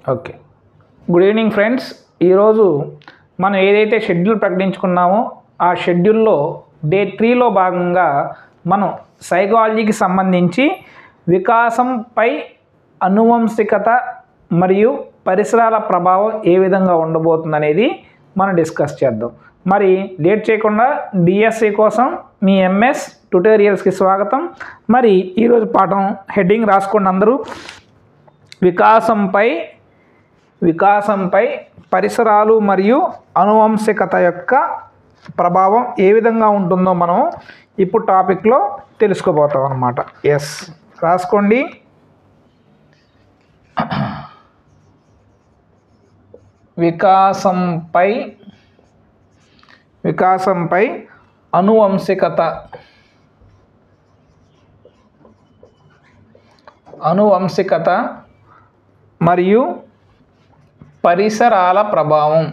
Okay, good evening friends. ఈరోజు మనం ఏదైతే షెడ్యూల్ ప్రకటించుకున్నామో ఆ షెడ్యూల్లో డే 3లో భాగంగా మనం సైకాలజీకి సంబంధించి వికాసంపై అనువంశికత మరియు పరిసరాల ప్రభావం ఏ విధంగా ఉండబోతుంది అనేది మనం డిస్కస్ చేద్దాం. మరి లేట్ చేయకుండా డిఎస్సి కోసం మీ ఎంఎస్ ట్యుటోరియల్స్కి స్వాగతం. మరి ఈరోజు పాఠం హెడ్డింగ్ రాసుకోండి అందరూ. వికాసంపై పరిసరాలు మరియు అనువంశికత యొక్క ప్రభావం ఏ విధంగా ఉంటుందో మనం ఇప్పుడు టాపిక్లో తెలుసుకోబోతాం అన్నమాట. ఎస్, రాసుకోండి. వికాసంపై అనువంశికత మరియు పరిసరాల ప్రభావం.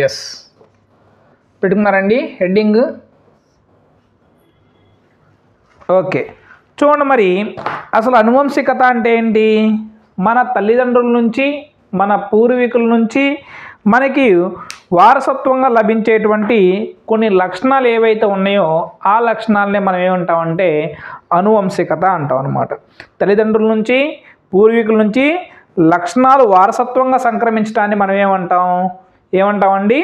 Yes, పెట్టుకున్నారండి heading. ఓకే, చూడండి. మరి అసలు అనువంశికత అంటే ఏంటి? మన తల్లిదండ్రుల నుంచి, మన పూర్వీకుల నుంచి మనకి వారసత్వంగా లభించేటువంటి కొన్ని లక్షణాలు ఏవైతే ఉన్నాయో ఆ లక్షణాలనే మనం ఏమంటామంటే అనువంశికత అంటాం అన్నమాట. తల్లిదండ్రుల నుంచి, పూర్వీకుల నుంచి లక్షణాలు వారసత్వంగా సంక్రమించడాన్ని మనం ఏమంటామండి?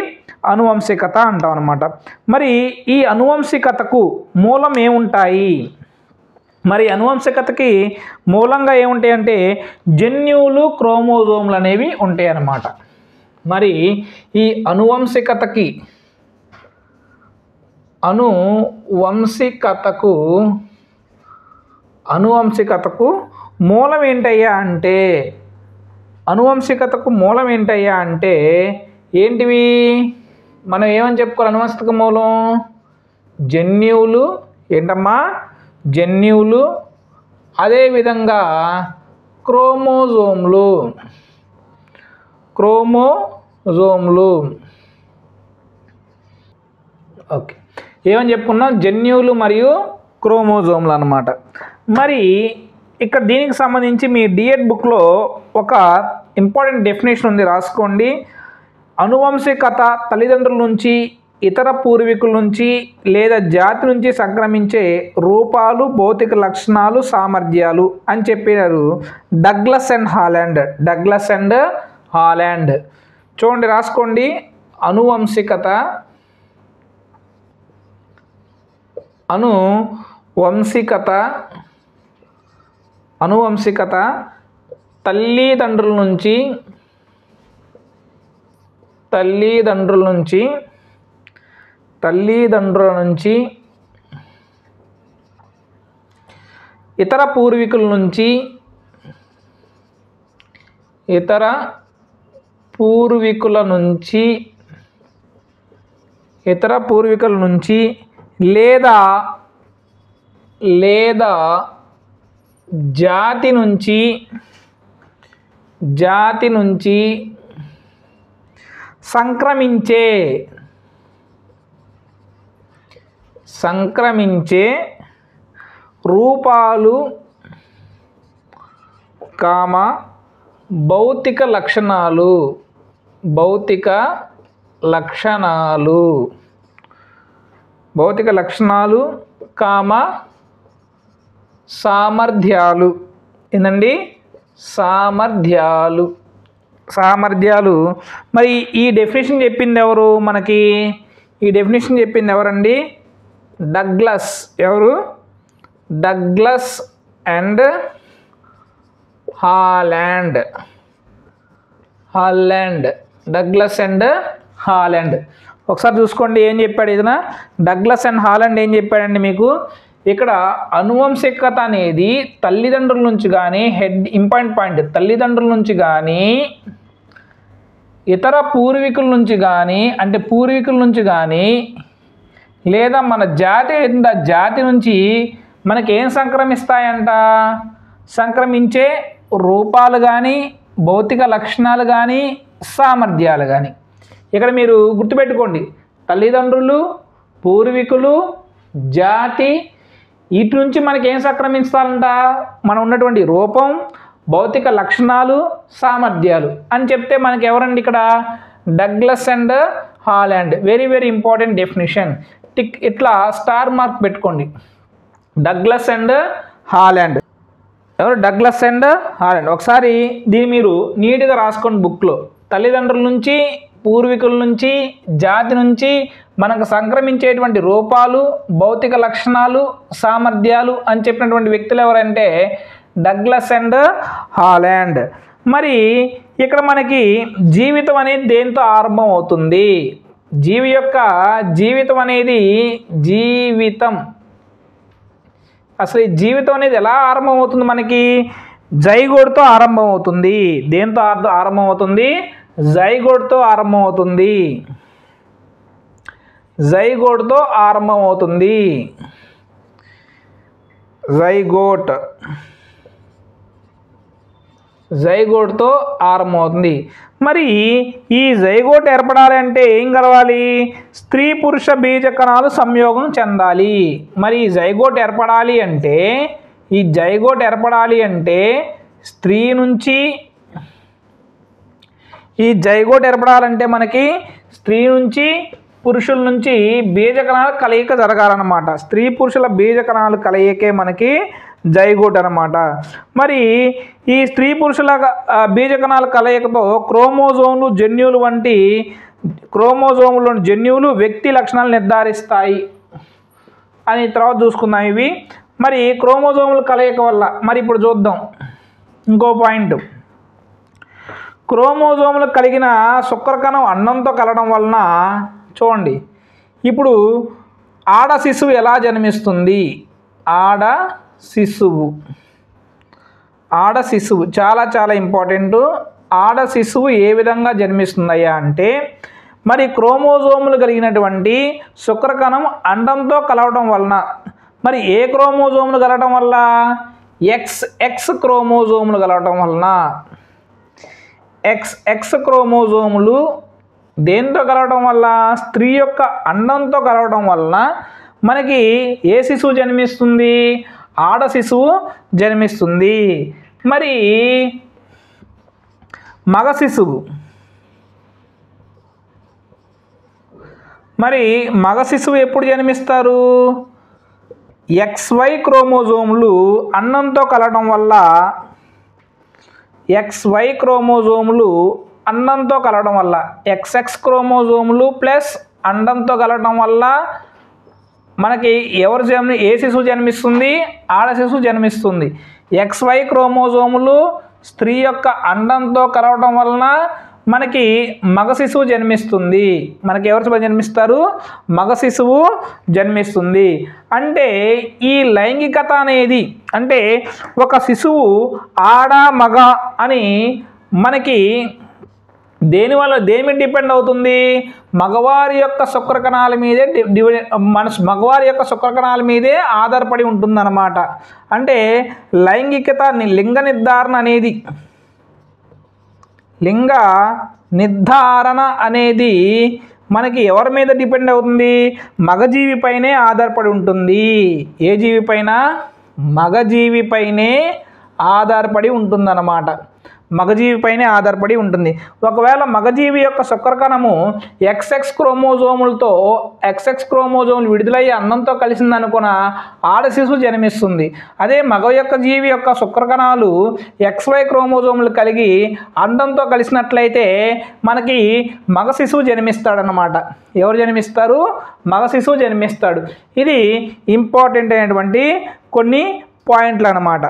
అనువంశికత అంటాం అన్నమాట. మరి ఈ అనువంశికతకు మూలం ఏముంటాయి? మరి అనువంశికతకి మూలంగా ఏముంటాయి అంటే జన్యువులు, క్రోమోజోమ్లు అనేవి ఉంటాయి అన్నమాట. మరి ఈ అనువంశికతకు మూలం ఏంటయ్యా అంటే ఏంటివి? మనం ఏమని చెప్పుకోవాలి? అనువంశిక మూలం జన్యువులు. ఏంటమ్మా? జన్యువులు. అదేవిధంగా క్రోమోజోమ్లు. ఓకే, ఏమని చెప్పుకున్నాం? జన్యువులు మరియు క్రోమోజోమ్లు అన్నమాట. మరి ఇక్కడ దీనికి సంబంధించి మీ డిఎడ్ బుక్లో ఒక ఇంపార్టెంట్ డెఫినేషన్ ఉంది, రాసుకోండి. అనువంశికత తల్లిదండ్రుల నుంచి, ఇతర పూర్వీకుల నుంచి లేదా జాతి నుంచి సంక్రమించే రూపాలు, భౌతిక లక్షణాలు, సామర్థ్యాలు అని చెప్పినారు డగ్లస్ అండ్ హాలాండ్. చూడండి, రాసుకోండి. అనువంశికత తల్లిదండ్రుల నుంచి ఇతర పూర్వీకుల నుంచి లేదా జాతి నుంచి సంక్రమించే రూపాలు, భౌతిక లక్షణాలు, సామర్థ్యాలు. ఏందండి? సామర్థ్యాలు. మరి ఈ డెఫినేషన్ చెప్పింది ఎవరు మనకి? ఈ డెఫినేషన్ చెప్పింది ఎవరండి? డగ్లస్. ఎవరు? Douglas and Holland. ఒకసారి చూసుకోండి ఏం చెప్పాడు ఇతను. డగ్లస్ అండ్ హాలాండ్ ఏం చెప్పాడండి మీకు? ఇక్కడ అనువంశికత అనేది తల్లిదండ్రుల నుంచి కానీ, పాయింట్ తల్లిదండ్రుల నుంచి కానీ, ఇతర పూర్వీకుల నుంచి కానీ లేదా మన జాతి నుంచి మనకేం సంక్రమిస్తాయంట? సంక్రమించే రూపాలు కానీ, భౌతిక లక్షణాలు కానీ, సామర్థ్యాలు కానీ. ఇక్కడ మీరు గుర్తుపెట్టుకోండి, తల్లిదండ్రులు, పూర్వీకులు, జాతి, వీటి నుంచి మనకి ఏం సంక్రమిస్తారంట, మనం ఉన్నటువంటి రూపం, భౌతిక లక్షణాలు, సామర్థ్యాలు అని చెప్తే మనకి ఎవరండి ఇక్కడ, Douglas and Holland. Very very important definition. Tick ఇట్లా స్టార్ మార్క్ పెట్టుకోండి. Douglas and Holland. ఎవరు? Douglas and Holland. ఒకసారి దీన్ని మీరు నీట్గా రాసుకోండి బుక్లో. తల్లిదండ్రుల నుంచి, పూర్వీకుల నుంచి, జాతి నుంచి మనకు సంక్రమించేటువంటి రూపాలు, భౌతిక లక్షణాలు, సామర్థ్యాలు అని చెప్పినటువంటి వ్యక్తులు ఎవరంటే డగ్లస్ అండ్ హాలాండ్. మరి ఇక్కడ మనకి జీవితం అనేది దేంతో ఆరంభం అవుతుంది? జీవి యొక్క జీవితం అనేది అసలు ఈ జీవితం అనేది ఎలా ఆరంభం అవుతుంది? మనకి జైగోట్తో ఆరంభం అవుతుంది. దేంతో ఆరంభం అవుతుంది? జైగోట్తో ఆరంభం అవుతుంది. జైగోట్తో ఆరంభం అవుతుంది. జైగోట్తో ఆరంభమవుతుంది. మరి ఈ జైగోట్ ఏర్పడాలంటే ఏం కలవాలి? స్త్రీ పురుష బీజ కణాలు సంయోగం చెందాలి. మరి ఈ జైగోట్ ఏర్పడాలి అంటే స్త్రీ నుంచి, ఈ జైగోట్ ఏర్పడాలంటే మనకి స్త్రీ నుంచి, పురుషుల నుంచి బీజ కణాల కలయిక జరగాలన్నమాట. స్త్రీ పురుషుల బీజ కణాలు కలయికే మనకి జైగోట్ అనమాట. మరి ఈ స్త్రీ పురుషుల బీజ కణాల కలయికతో క్రోమోజోములు, జన్యువులు వంటి క్రోమోజోములోని జన్యువులు వ్యక్తి లక్షణాలు నిర్ధారిస్తాయి అని తర్వాత చూసుకుందాం ఇవి. మరి క్రోమోజోముల కలయిక వల్ల మరి ఇప్పుడు చూద్దాం ఇంకో పాయింట్. క్రోమోజోములు కలిగిన శుక్రకణం అండంతో కలవడం వలన చూడండి, ఇప్పుడు ఆడ శిశువు ఎలా జన్మిస్తుంది? ఆడ శిశువు చాలా చాలా ఇంపార్టెంట్. ఆడ శిశువు ఏ విధంగా జన్మిస్తుందయ్యా అంటే, మరి క్రోమోజోములు కలిగినటువంటి శుక్రకణం అండంతో కలవడం వలన, మరి ఏ క్రోమోజోములు కలవడం వల్ల? ఎక్స్ క్రోమోజోములు కలవడం వలన. ఎక్స్ క్రోమోజోములు దేంతో కలవడం వల్ల? స్త్రీ యొక్క అండంతో కలవడం వలన మనకి ఏ శిశువు జన్మిస్తుంది? ఆడ శిశువు జన్మిస్తుంది. మరి మగ శిశువు ఎప్పుడు జన్మిస్తారు? XY క్రోమోజోములు అండంతో కలవడం వల్ల, XY క్రోమోజోములు అండంతో కలవడం వల్ల, XX క్రోమోజోములు ప్లస్ అండంతో కలవడం వల్ల మనకి ఏ శిశువు జన్మిస్తుంది? ఆడ శిశువు జన్మిస్తుంది. XY క్రోమోజోములు స్త్రీ యొక్క అండంతో కలవడం వలన మనకి మగ శిశువు జన్మిస్తుంది. మనకి ఎవరు జన్మిస్తారు? మగ శిశువు జన్మిస్తుంది. అంటే ఈ లైంగికత అనేది, అంటే ఒక శిశువు ఆడ మగ అని మనకి దేని మీద డిపెండ్ అవుతుంది? మగవారి యొక్క శుక్రకణాల మీదే మగవారి యొక్క శుక్రకణాల మీదే ఆధారపడి ఉంటుందన్నమాట. అంటే లైంగికత, లింగ నిర్ధారణ అనేది మనకి ఎవరి మీద డిపెండ్ అవుతుంది? మగజీవిపైనే ఆధారపడి ఉంటుంది. ఏ జీవిపైన? మగజీవిపైనే ఆధారపడి ఉంటుందన్నమాట. మగజీవిపైనే ఆధారపడి ఉంటుంది. ఒకవేళ మగజీవి యొక్క శుక్రకణము XX క్రోమోజోములు విడుదలయ్యి అండంతో కలిసిందనుకున్న ఆడ శిశువు జన్మిస్తుంది. అదే మగ యొక్క జీవి యొక్క శుక్రకణాలు XY క్రోమోజోములు కలిగి అండంతో కలిసినట్లయితే మనకి మగ శిశువు జన్మిస్తాడనమాట. ఎవరు జన్మిస్తారు? మగ శిశువు జన్మిస్తాడు. ఇది ఇంపార్టెంట్ అయినటువంటి కొన్ని పాయింట్లు అన్నమాట.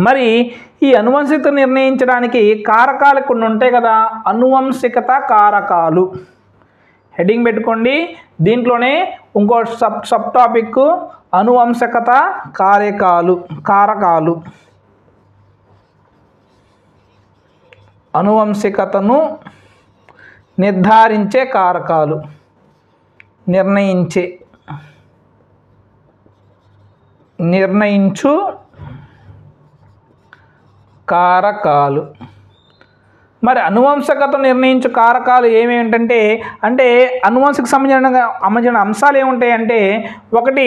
మరి ఈ అనువంశికత నిర్ణయించడానికి కారకాలు కొన్ని ఉంటాయి కదా, అనువంశికత కారకాలు. హెడ్డింగ్ పెట్టుకోండి. దీంట్లోనే ఇంకో సబ్ టాపిక్ అనువంశికత కారకాలు. అనువంశికతను నిర్ధారించే కారకాలు, నిర్ణయించు కారకాలు. మరి అనువంశికత నిర్ణయించు కారకాలు ఏమేంటంటే అంటే అనువంశిక సంబంధించిన అంశాలు ఏముంటాయంటే ఒకటి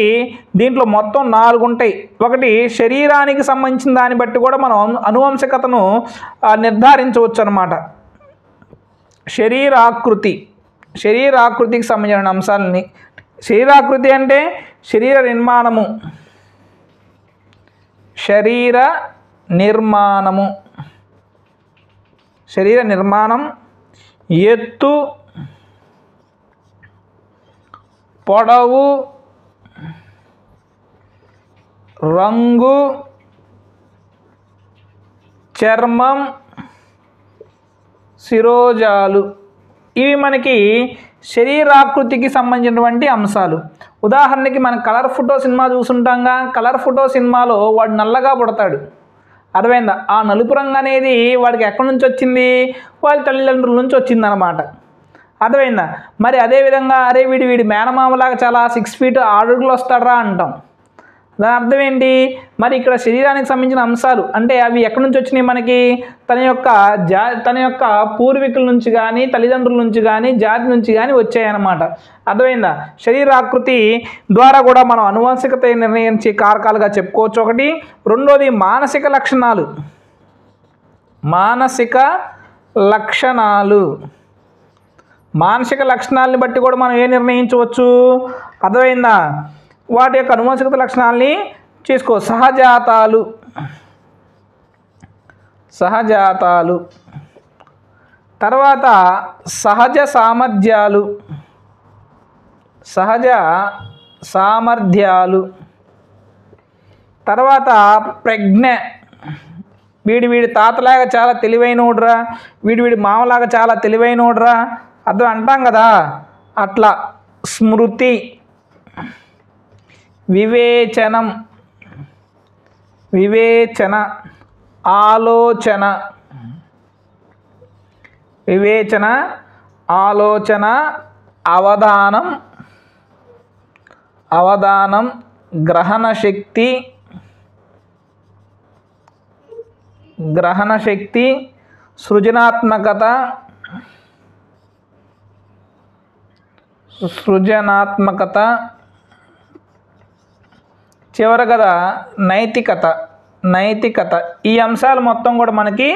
దీంట్లో మొత్తం 4 ఉంటాయి. ఒకటి శరీరానికి సంబంధించిన దాన్ని బట్టి కూడా మనం అనువంశికతను నిర్ధారించవచ్చు అన్నమాట. శరీరాకృతికి సంబంధించిన అంశాలని శరీరాకృతి అంటే శరీర నిర్మాణం, ఎత్తు, పొడవు, రంగు, చర్మం, శిరోజాలు ఇవి మనకి శరీరాకృతికి సంబంధించినటువంటి అంశాలు. ఉదాహరణకి మనం కలర్ ఫోటో సినిమా చూసుంటాంగా. కలర్ ఫోటో సినిమాలో వాడు నల్లగా పుడతాడు, అర్థమైందా? ఆ నలుపు రంగు అనేది వాడికి ఎక్కడి నుంచి వచ్చింది? వాళ్ళ తల్లిదండ్రుల నుంచి వచ్చిందనమాట, అర్థమైందా? మరి అదేవిధంగా అరే వీడి మేనమామలాగా చాలా 6 ఫీట్ 6 అడుగులు వస్తాడరా అంటాం. దాని అర్థం ఏంటి? మరి ఇక్కడ శరీరానికి సంబంధించిన అంశాలు అంటే అవి ఎక్కడి నుంచి వచ్చినాయి మనకి? తన యొక్క పూర్వీకుల నుంచి కానీ తల్లిదండ్రుల నుంచి కానీ జాతి నుంచి కానీ వచ్చాయన్నమాట, అర్థమైందా? శరీరాకృతి ద్వారా కూడా మనం అనువంశికత నిర్ణయించే కారకాలుగా చెప్పుకోవచ్చు. ఒకటి. రెండోది మానసిక లక్షణాలని బట్టి కూడా మనం ఏం నిర్ణయించవచ్చు, అర్థమైందా? వాటి యొక్క అనువంశికత లక్షణాలని చేసుకో. సహజాతాలు, తర్వాత సహజ సామర్థ్యాలు, తర్వాత ప్రజ్ఞ. వీడి తాతలాగా చాలా తెలివైనోడ్రా, వీడి మామలాగా చాలా తెలివైనోడ్రా అర్థం అంటాం కదా, అట్లా. స్మృతి, వివేచన, ఆలోచన, అవధానం, గ్రహణ శక్తి, సృజనాత్మకత, చివరి కదా నైతికత. ఈ అంశాలు మొత్తం కూడా మనకి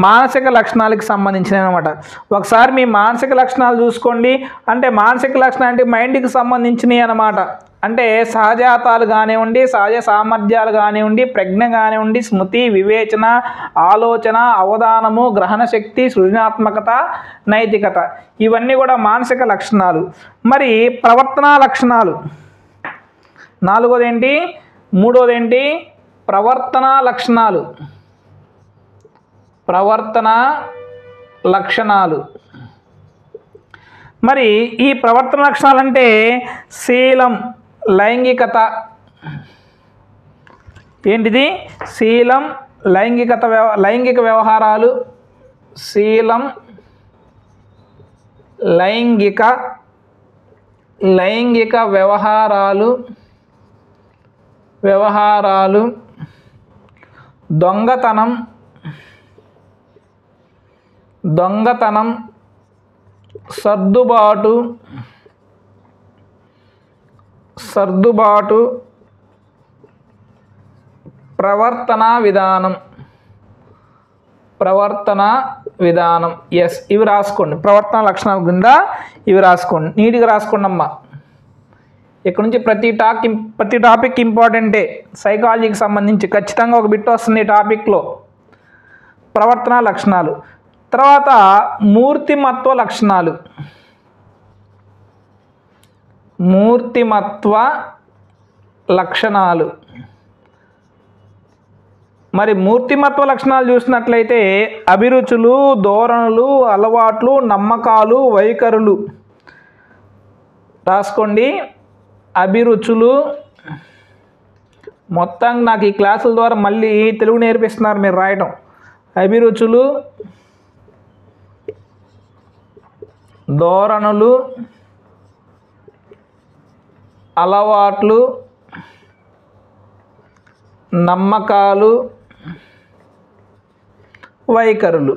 మానసిక లక్షణాలకు సంబంధించినవి అనమాట. ఒకసారి మీ మానసిక లక్షణాలు చూసుకోండి. అంటే మానసిక లక్షణాలు అంటే మైండ్కి సంబంధించినవి అనమాట. అంటే సహజాతాలు కానివ్వండి, సహజ సామర్థ్యాలు కానివ్వండి, ప్రజ్ఞ కానివ్వండి, స్మృతి, వివేచన, ఆలోచన, అవధానము, గ్రహణ శక్తి, సృజనాత్మకత, నైతికత ఇవన్నీ కూడా మానసిక లక్షణాలు. మరి ప్రవర్తనా లక్షణాలు. మూడోదేంటి? ప్రవర్తనా లక్షణాలు. మరి ఈ ప్రవర్తన లక్షణాలు అంటే శీలం, లైంగికత. ఏంటిది? శీలం, లైంగిక వ్యవహారాలు, శీలం, లైంగిక వ్యవహారాలు, దొంగతనం, సర్దుబాటు, ప్రవర్తనా విధానం. ఎస్, ఇవి రాసుకోండి. ప్రవర్తన లక్షణాల కింద ఇవి రాసుకోండి, నీట్గా రాసుకోండి అమ్మా. ఇక్కడ నుంచి ప్రతి టాపిక్ ఇంపార్టెంటే. సైకాలజీకి సంబంధించి ఖచ్చితంగా ఒక బిట్ వస్తుంది ఈ టాపిక్లో. ప్రవర్తన లక్షణాలు. తర్వాత మూర్తిమత్వ లక్షణాలు. మరి మూర్తిమత్వ లక్షణాలు చూసినట్లయితే అభిరుచులు, ధోరణులు, అలవాట్లు, నమ్మకాలు, వైఖరులు రాసుకోండి. అభిరుచులు మొత్తం నాకు ఈ క్లాసుల ద్వారా మళ్ళీ తెలుగు నేర్పిస్తున్నారు మీరు రాయటం. అభిరుచులు, ధోరణులు, అలవాట్లు, నమ్మకాలు, వైఖరులు.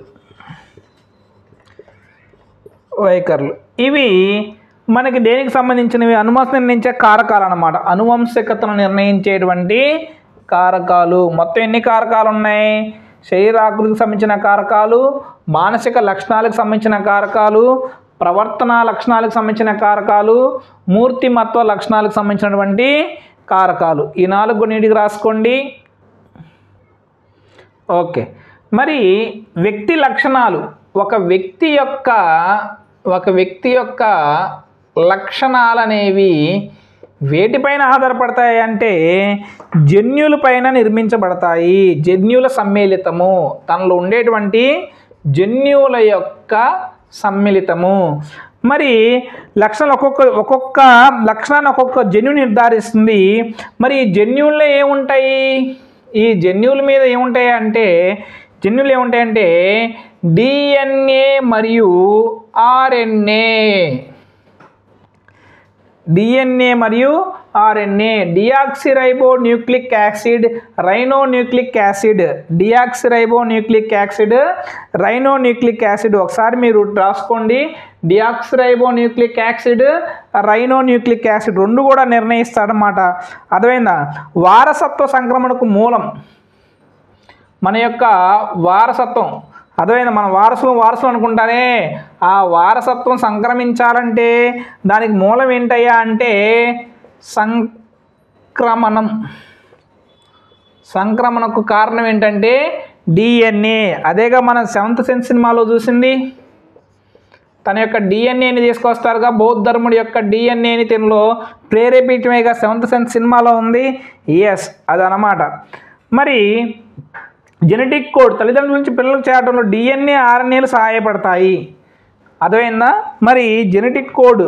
వైఖరులు. ఇవి మనకి దేనికి సంబంధించినవి? అనువంశం నిర్ణయించే కారకాలు అన్నమాట. అనువంశికతను నిర్ణయించేటువంటి కారకాలు. మొత్తం ఎన్ని కారకాలు ఉన్నాయి? శరీరాకృతికి సంబంధించిన కారకాలు, మానసిక లక్షణాలకు సంబంధించిన కారకాలు, ప్రవర్తన లక్షణాలకు సంబంధించిన కారకాలు, మూర్తిమత్వ లక్షణాలకు సంబంధించినటువంటి కారకాలు. ఈ 4 కొన్నిటికి రాసుకోండి. ఓకే. మరి వ్యక్తి లక్షణాలు, ఒక వ్యక్తి యొక్క లక్షణాలు అనేవి వేటిపైన ఆధారపడతాయి అంటే జన్యులపైన నిర్మించబడతాయి. జన్యుల సమ్మిళితము, తనలో ఉండేటువంటి జన్యువుల యొక్క సమ్మిళితము. మరి లక్షణాలు ఒక్కొక్క లక్షణాన్ని ఒక్కొక్క జన్యు నిర్ధారిస్తుంది. మరి ఈ జన్యువుల్లో ఏముంటాయి? ఈ జన్యువుల మీద ఏముంటాయంటే డిఎన్ఏ మరియు RNA, deoxyribo nucleic acid, ribonucleic acid, ribonucleic acid. ఒకసారి మీరు రాసుకోండి. Deoxyribo nucleic acid, ribonucleic acid 2 కూడా నిర్ణయిస్తాడనమాట. అర్థమైందా? వారసత్వ సంక్రమణకు మూలం మన యొక్క వారసత్వం. అర్థమైందా? మన వారసులు అనుకుంటానే, ఆ వారసత్వం సంక్రమించాలంటే దానికి మూలం ఏంటయ్యా అంటే సంక్రమణకు కారణం ఏంటంటే డిఎన్ఏ. అదేగా మన 7th సెన్స్ సినిమాలో చూసింది. తన యొక్క డిఎన్ఏని తీసుకొస్తారుగా, బౌద్ధ ధర్ముడి యొక్క డిఎన్ఏని తనలో ప్రేరేపించమేగా 7th సెన్స్ సినిమాలో ఉంది. ఎస్, అదనమాట. మరి జెనెటిక్ కోడ్ తల్లిదండ్రుల నుంచి పిల్లలకు చేరడంలో డిఎన్ఏ ఆర్ఎన్ఏలు సహాయపడతాయి. అర్థమైందా? మరి జెనెటిక్ కోడ్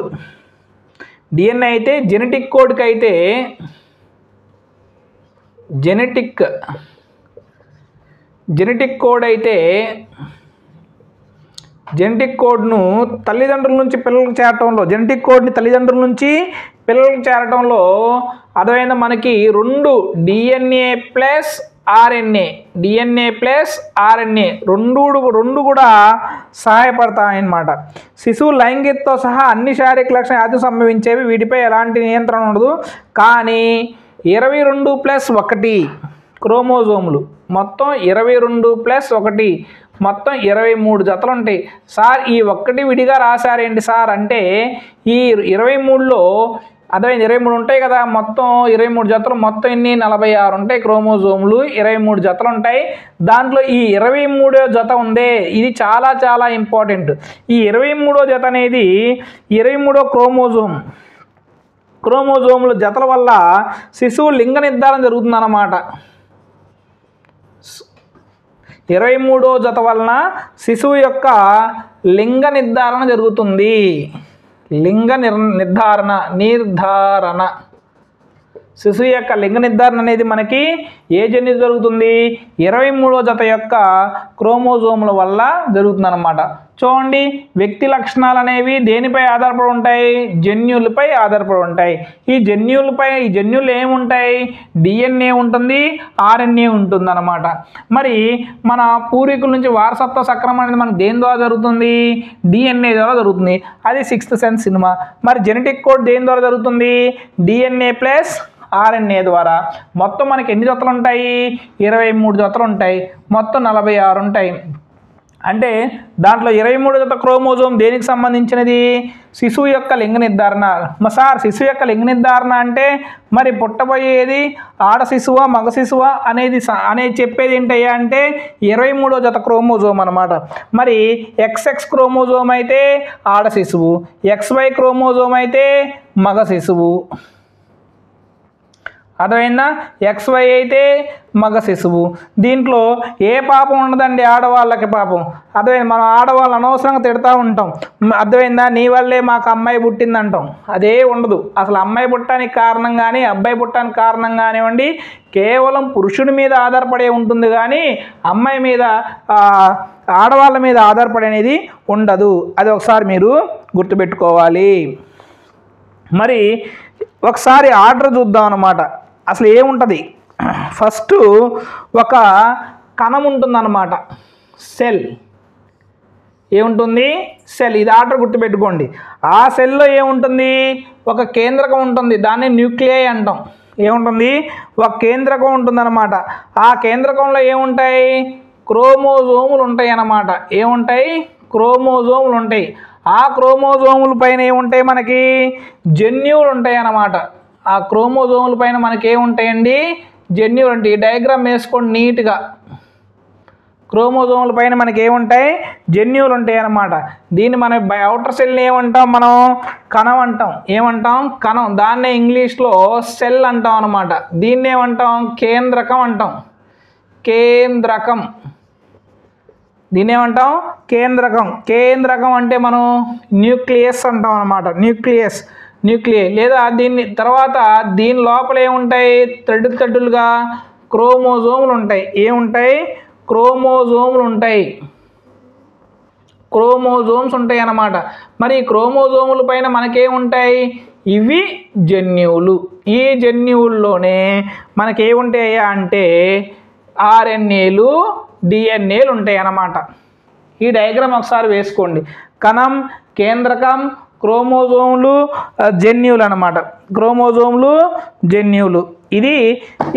డిఎన్ఏ అయితే జెనెటిక్ కోడ్కి అయితే జెనెటిక్ కోడ్ను తల్లిదండ్రుల నుంచి పిల్లలకు చేరటంలో అర్థమైందా? మనకి 2 డిఎన్ఏ ప్లస్ ఆర్ఎన్ఏ రెండు కూడా సహాయపడతాయన్నమాట. శిశువు లైంగికతో సహా అన్ని శారీరక లక్షణాలు యాతి సంభవించేవి. వీటిపై ఎలాంటి నియంత్రణ ఉండదు. కానీ 22+1 క్రోమోజోములు, మొత్తం 22+1 మొత్తం 23 జతలు ఉంటాయి. సార్ ఈ 1 విడిగా రాశారేంటి సార్ అంటే, ఈ 23లో అదే 23 ఉంటాయి కదా, మొత్తం 23 జతలు, మొత్తం ఎన్ని 46 ఉంటాయి క్రోమోజోములు, 23 జతలు ఉంటాయి. దాంట్లో ఈ 23వ జత ఉందే, ఇది చాలా చాలా ఇంపార్టెంట్. ఈ 23వ జత అనేది 23వ క్రోమోజోముల జతల వల్ల శిశువు లింగ నిర్ధారణ జరుగుతుందన్నమాట. 23వ జత వలన శిశువు యొక్క లింగ నిర్ధారణ జరుగుతుంది. నిర్ధారణ శిశువు యొక్క లింగ నిర్ధారణ అనేది మనకి ఏ జన్యు జరుగుతుంది? 23వ జత యొక్క క్రోమోజోముల వల్ల జరుగుతుందన్నమాట. చూడండి, వ్యక్తి లక్షణాలు అనేవి దేనిపై ఆధారపడి ఉంటాయి? జన్యులపై ఆధారపడి ఉంటాయి. ఈ జన్యులు ఏముంటాయి? డిఎన్ఏ ఉంటుంది, ఆర్ఎన్ఏ ఉంటుంది అన్నమాట. మరి మన పూర్వీకుల నుంచి వారసత్వ సక్రమం అనేది మనకు దేని ద్వారా జరుగుతుంది? డిఎన్ఏ ద్వారా జరుగుతుంది. అది 6th సెన్స్ సినిమా. మరి జెనెటిక్ కోడ్ దేని ద్వారా జరుగుతుంది? డిఎన్ఏ ప్లస్ ఆర్ఎన్ఏ ద్వారా. మొత్తం మనకి ఎన్ని జతలు ఉంటాయి? 23 జతలు ఉంటాయి. మొత్తం 46 ఉంటాయి. అంటే దాంట్లో 23వ జత క్రోమోజోమ్ దేనికి సంబంధించినది? శిశువు యొక్క లింగ నిర్ధారణ. సార్ శిశువు యొక్క లింగ నిర్ధారణ అంటే మరి పుట్టబోయేది ఆడ శిశువా మగ శిశువా అనేది చెప్పేది ఏంటయ్యా అంటే 23వ జత క్రోమోజోమ్ అనమాట. మరి XX క్రోమోజోమ్ అయితే ఆడ శిశువు, XY క్రోమోజోమ్ అయితే మగ శిశువు. అర్థమైందా? XY అయితే మగ శిశువు. దీంట్లో ఏ పాపం ఉండదండి ఆడవాళ్ళకి పాపం. అర్థమైంది? మనం ఆడవాళ్ళు అనవసరంగా తిడతా ఉంటాం. అర్థమైందా? నీ వల్లే మాకు అమ్మాయి పుట్టిందంటాం. అదే ఉండదు. అసలు అమ్మాయి పుట్టడానికి కారణం కానీ అబ్బాయి పుట్టడానికి కారణం కానివ్వండి కేవలం పురుషుడి మీద ఆధారపడే ఉంటుంది, కానీ అమ్మాయి మీద ఆడవాళ్ళ మీద ఆధారపడి అనేది ఉండదు. అది ఒకసారి మీరు గుర్తుపెట్టుకోవాలి. మరి ఒకసారి ఆర్డర్ చూద్దాం అన్నమాట. అసలు ఏముంటుంది? ఫస్ట్ ఒక కణం ఉంటుందన్నమాట, సెల్. ఏముంటుంది? సెల్. ఇది ఆర్డర్ గుర్తుపెట్టుకోండి. ఆ సెల్లో ఏముంటుంది? ఒక కేంద్రకం ఉంటుంది, దాన్ని న్యూక్లియై అంటాం. ఏముంటుంది? ఒక కేంద్రకం ఉంటుందన్నమాట. ఆ కేంద్రకంలో ఏముంటాయి? క్రోమోజోములు ఉంటాయి అన్నమాట. ఏముంటాయి? క్రోమోజోములు ఉంటాయి. ఆ క్రోమోజోముల పైన ఏముంటాయి? మనకి జన్యువులు ఉంటాయి అన్నమాట. ఆ క్రోమోజోముల పైన మనకి ఏముంటాయండి? జన్యువులు ఉంటాయి. ఈ డయాగ్రామ్ వేసుకోండి నీట్గా. క్రోమోజోముల పైన మనకి ఏముంటాయి? జన్యువులు ఉంటాయి అన్నమాట. దీన్ని మన అవుటర్ సెల్ని ఏమంటాం? మనం కణం అంటాం. ఏమంటాం? కణం. దాన్నే ఇంగ్లీష్లో సెల్ అంటాం అన్నమాట. దీన్ని ఏమంటాం? కేంద్రకం అంటాం. కేంద్రకం. దీన్ని ఏమంటాం? కేంద్రకం. కేంద్రకం అంటే మనం న్యూక్లియస్ అంటాం అన్నమాట. న్యూక్లియై లేదా దీన్ని తర్వాత దీని లోపల ఏముంటాయి? తడ్డులుగా క్రోమోజోములు ఉంటాయి. ఏముంటాయి? క్రోమోజోములు ఉంటాయి. క్రోమోజోమ్స్ ఉంటాయి అన్నమాట. మరి ఈ క్రోమోజోముల పైన మనకేముంటాయి? ఇవి జన్యువులు. ఈ జన్యువుల్లోనే మనకేముంటాయా అంటే ఆర్ఎన్ఏలు, డిఎన్ఏలు ఉంటాయి అన్నమాట. ఈ డయాగ్రామ్ ఒకసారి వేసుకోండి. కణం, కేంద్రకం, క్రోమోజోములు, జన్యువులు అన్నమాట. క్రోమోజోములు, జన్యువులు. ఇది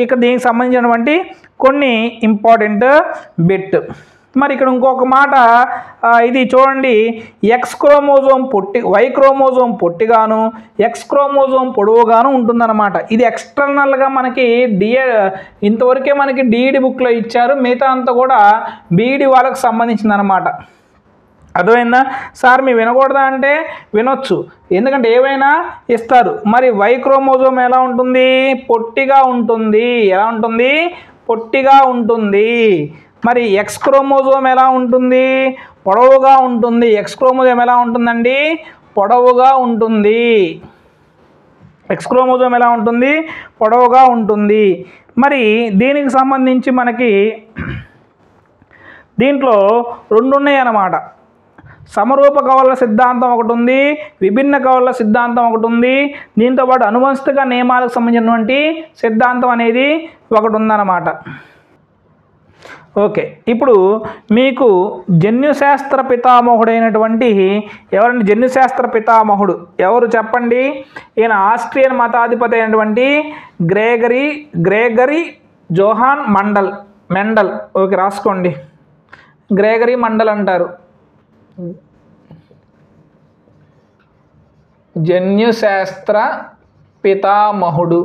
ఇక్కడ దీనికి సంబంధించినటువంటి కొన్ని ఇంపార్టెంట్ బిట్. మరి ఇక్కడ ఇంకొక మాట, ఇది చూడండి, ఎక్స్ క్రోమోజోమ్ వై క్రోమోజోమ్ పొట్టిగాను ఎక్స్ క్రోమోజోమ్ పొడవుగాను ఉంటుందన్నమాట. ఇది ఎక్స్టర్నల్గా మనకి ఇంతవరకే మనకి డిఈడి బుక్లో ఇచ్చారు. మిగతా అంతా కూడా బీఈడి వాళ్ళకి సంబంధించిందనమాట. అర్థమైందా? సార్ మీ వినకూడదా అంటే వినొచ్చు, ఎందుకంటే ఏవైనా ఇస్తారు. మరి వై క్రోమోజోమ్ ఎలా ఉంటుంది? పొట్టిగా ఉంటుంది. ఎలా ఉంటుంది? పొట్టిగా ఉంటుంది. మరి ఎక్స్ క్రోమోజోమ్ ఎలా ఉంటుంది? పొడవుగా ఉంటుంది. ఎక్స్ క్రోమోజోమ్ ఎలా ఉంటుందండి? పొడవుగా ఉంటుంది. ఎక్స్ క్రోమోజోమ్ ఎలా ఉంటుంది? పొడవుగా ఉంటుంది. మరి దీనికి సంబంధించి మనకి దీంట్లో రెండు ఉన్నాయి అన్నమాట. సమరూప కవలల సిద్ధాంతం ఒకటి ఉంది, విభిన్న కవలల సిద్ధాంతం ఒకటి ఉంది. దీంతోపాటు అనువంశిక నియమాలకు సంబంధించినటువంటి సిద్ధాంతం అనేది ఒకటి ఉందన్నమాట. ఓకే, ఇప్పుడు మీకు జన్యుశాస్త్ర పితామహుడైనటువంటి ఎవరండి? జన్యుశాస్త్ర పితామహుడు ఎవరు చెప్పండి? ఈయన ఆస్ట్రియన్ మతాధిపతి అయినటువంటి గ్రేగరీ జోహాన్ మెండల్. ఓకే, రాసుకోండి. గ్రేగరీ మెండల్ అంటారు. జన్యుశాస్త్ర పితామహుడు.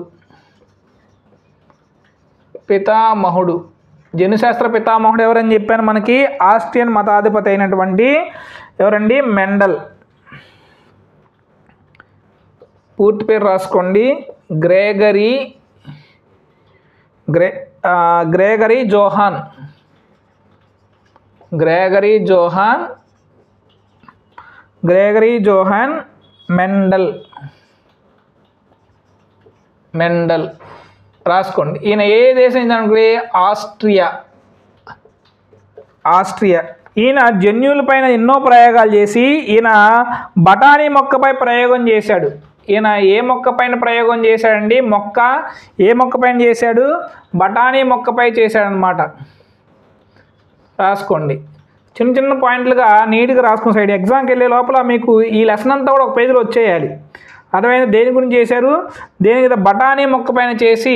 జన్యుశాస్త్ర పితామహుడు ఎవరని చెప్పాను? మనకి ఆస్ట్రియన్ మతాధిపతి అయినటువంటి ఎవరండి? మెండల్. పూర్తి పేరు రాసుకోండి. గ్రేగరీ జోహాన్ మెండల్ రాసుకోండి. ఈయన ఏ దేశం అనుకోండి? ఆస్ట్రియా. ఈయన జన్యువుల పైన ఎన్నో ప్రయోగాలు చేసి ఈయన బఠానీ మొక్కపై ప్రయోగం చేశాడు. ఈయన ఏ మొక్క పైన ప్రయోగం చేశాడండి? ఏ మొక్క పైన చేశాడు? బఠానీ మొక్కపై చేశాడనమాట. రాసుకోండి. చిన్న చిన్న పాయింట్లుగా నీట్గా రాసుకున్న సైడ్ ఎగ్జామ్కి వెళ్ళే లోపల మీకు ఈ లెసన్ అంతా కూడా ఒక పేజీలో వచ్చేయాలి. అర్థమైనా దేని గురించి చేశారు? దేని బఠానీ మొక్క పైన చేసి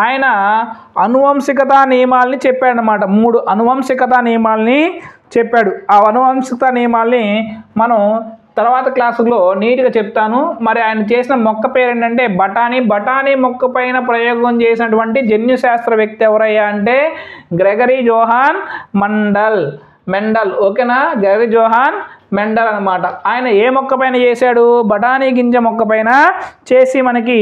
ఆయన అనువంశికతా నియమాలని చెప్పాడనమాట. 3 అనువంశికతా నియమాలని చెప్పాడు. ఆ అనువంశికతా నియమాల్ని మనం తర్వాత క్లాసులో నీట్గా చెప్తాను. మరి ఆయన చేసిన మొక్క పేరు ఏంటంటే బఠానీ మొక్క పైన ప్రయోగం చేసినటువంటి జన్యుశాస్త్ర వ్యక్తి ఎవరయ్యా అంటే గ్రెగరీ జోహాన్ మెండల్. ఓకేనా? గ్రెగరీ జోహాన్ మెండల్ అనమాట. ఆయన ఏ మొక్క పైన చేశాడు? బఠానీ గింజ మొక్క పైన చేసి మనకి